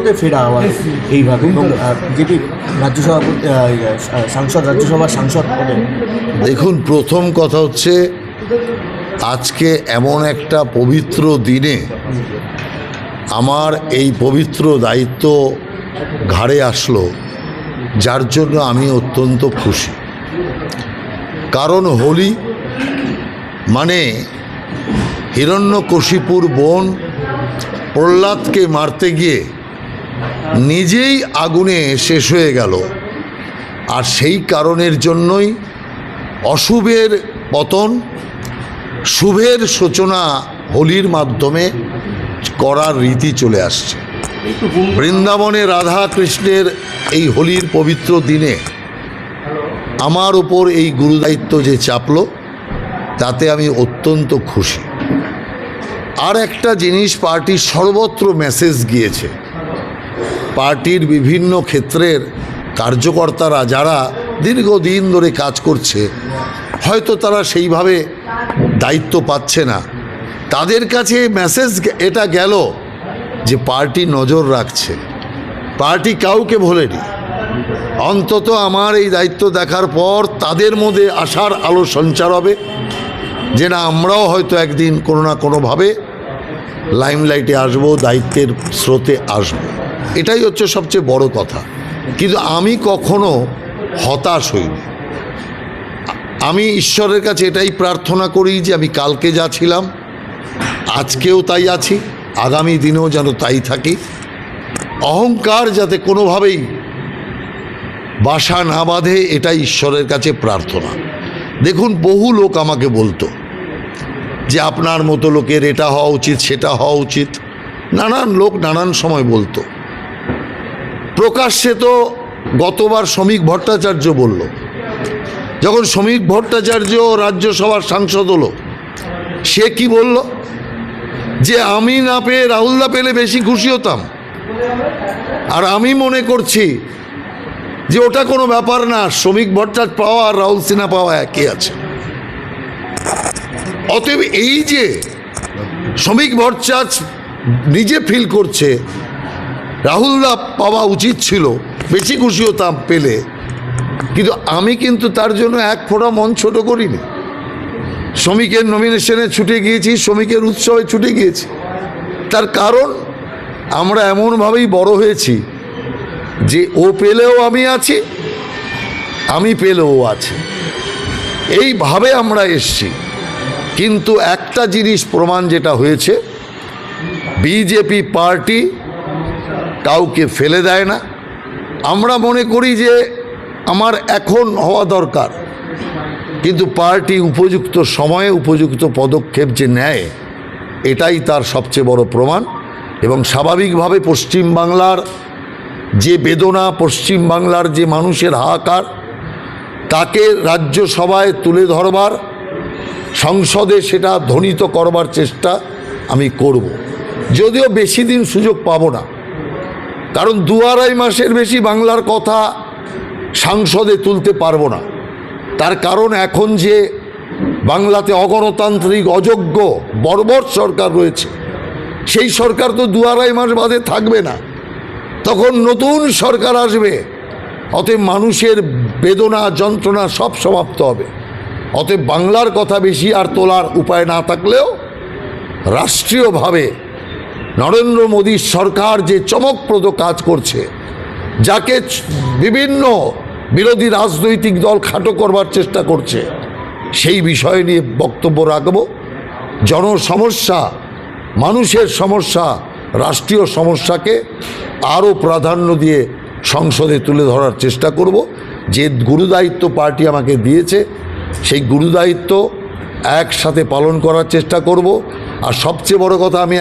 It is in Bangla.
থেকে ফেরা আবার এইভাবে, এবং বিজেপি রাজ্যসভার সাংসদ পদে। দেখুন, প্রথম কথা হচ্ছে আজকে এমন একটা পবিত্র দিনে আমার এই পবিত্র দায়িত্ব ঘাড়ে আসলো, যার জন্য আমি অত্যন্ত খুশি। কারণ হোলি মানে হিরণ্যকশিপুর বোন প্রহ্লাদকে মারতে গিয়ে নিজেই আগুনে শেষ হয়ে গেল, আর সেই কারণের জন্যই অশুভের পতন, শুভের সূচনা হোলির মাধ্যমে করার রীতি চলে আসছে। বৃন্দাবনে রাধা কৃষ্ণের এই হোলির পবিত্র দিনে আমার ওপর এই গুরুদায়িত্ব যে চাপলো, তাতে আমি অত্যন্ত খুশি। আর একটা জিনিস, পার্টির সর্বত্র মেসেজ গিয়েছে। পার্টির বিভিন্ন ক্ষেত্রের কার্যকর্তারা যারা দীর্ঘদিন ধরে কাজ করছে, হয়তো তারা সেইভাবে দায়িত্ব পাচ্ছে না, তাদের কাছে মেসেজ এটা গেল যে পার্টি নজর রাখছে, পার্টি কাউকে ভোলেনি। অন্তত আমার এই দায়িত্ব দেখার পর তাদের মধ্যে আশার আলো সঞ্চার হবে যে না, আমরাও হয়তো একদিন কোনো না কোনোভাবে লাইমলাইটে আসবো, দায়িত্বের স্রোতে আসবো। এটাই হচ্ছে সবচেয়ে বড় কথা। কিন্তু আমি কখনো হতাশ হইনি। আমি ঈশ্বরের কাছে এটাই প্রার্থনা করি যে আমি কালকে যা ছিলাম আজকেও তাই আছি, আগামী দিনেও যেন তাই থাকি। অহংকার যাতে কোনোভাবেই বাসা না বাঁধে, এটাই ঈশ্বরের কাছে প্রার্থনা। দেখুন, বহু লোক আমাকে বলতো যে আপনার মতো লোকের এটা হওয়া উচিত, সেটা হওয়া উচিত। নানান লোক নানান সময় বলতো। প্রকাশ্যে তো গতবার শ্রমিক ভট্টাচার্য বলল, যখন শ্রমিক ভট্টাচার্য রাজ্যসভার সাংসদ হলো, সে কি বলল যে আমি না পেয়ে রাহুলদা পেলে বেশি খুশি হতাম। আর আমি মনে করছি যে ওটা কোনো ব্যাপার না, শ্রমিক ভট্টাচার্য পাওয়া আর রাহুল সিনহা পাওয়া একই আছে। অতএব এই যে শ্রমিক ভট্টাচার্য নিজে ফিল করছে রাহুলদা পাওয়া উচিত ছিল, বেশি খুশি হতাম পেলে, কিন্তু আমি কিন্তু তার জন্য এক ফোঁটা মন ছোট করিনি। শ্রমিকের নমিনেশনে ছুটে গিয়েছি, শ্রমিকের উৎসবে ছুটে গিয়েছি। তার কারণ আমরা এমনভাবেই বড় হয়েছি যে ও পেলেও আমি আছি, আমি পেলেও আছে, এইভাবে আমরা এসছি। কিন্তু একটা জিনিস প্রমাণ যেটা হয়েছে, বিজেপি পার্টি কাউকে ফেলে দেয় না। আমরা মনে করি যে আমার এখন হওয়া দরকার, কিন্তু পার্টি উপযুক্ত সময়ে উপযুক্ত পদক্ষেপ যে নেয়, এটাই তার সবচেয়ে বড় প্রমাণ। এবং স্বাভাবিকভাবে পশ্চিমবাংলার যে বেদনা, পশ্চিমবাংলার যে মানুষের হাহাকার, তাকে রাজ্যসভায় তুলে ধরবার, সংসদে সেটা ধ্বনিত করবার চেষ্টা আমি করব। যদিও বেশি দিন সুযোগ পাবো না, কারণ 2-2.5 মাসের বেশি বাংলার কথা সংসদে তুলতে পারবো না। তার কারণ এখন যে বাংলাতে অগণতান্ত্রিক, অযোগ্য, বর্বর সরকার রয়েছে, সেই সরকার তো 2-2.5 মাস বাদে থাকবে না, তখন নতুন সরকার আসবে। অতএব মানুষের বেদনা, যন্ত্রণা সব সমাপ্ত হবে। অতএব বাংলার কথা বেশি আর তোলার উপায় না থাকলেও রাষ্ট্রীয়ভাবে নরেন্দ্র মোদীর সরকার যে চমকপ্রদ কাজ করছে, যাকে বিভিন্ন বিরোধী রাজনৈতিক দল খাটো করবার চেষ্টা করছে, সেই বিষয় নিয়ে বক্তব্য রাখব। জনসমস্যা, মানুষের সমস্যা, রাষ্ট্রীয় সমস্যাকে আরও প্রাধান্য দিয়ে সংসদে তুলে ধরার চেষ্টা করব। যে গুরুদায়িত্ব পার্টি আমাকে দিয়েছে, সেই গুরুদায়িত্ব একসাথে পালন করার চেষ্টা করব। আর সবচেয়ে বড় কথা, আমি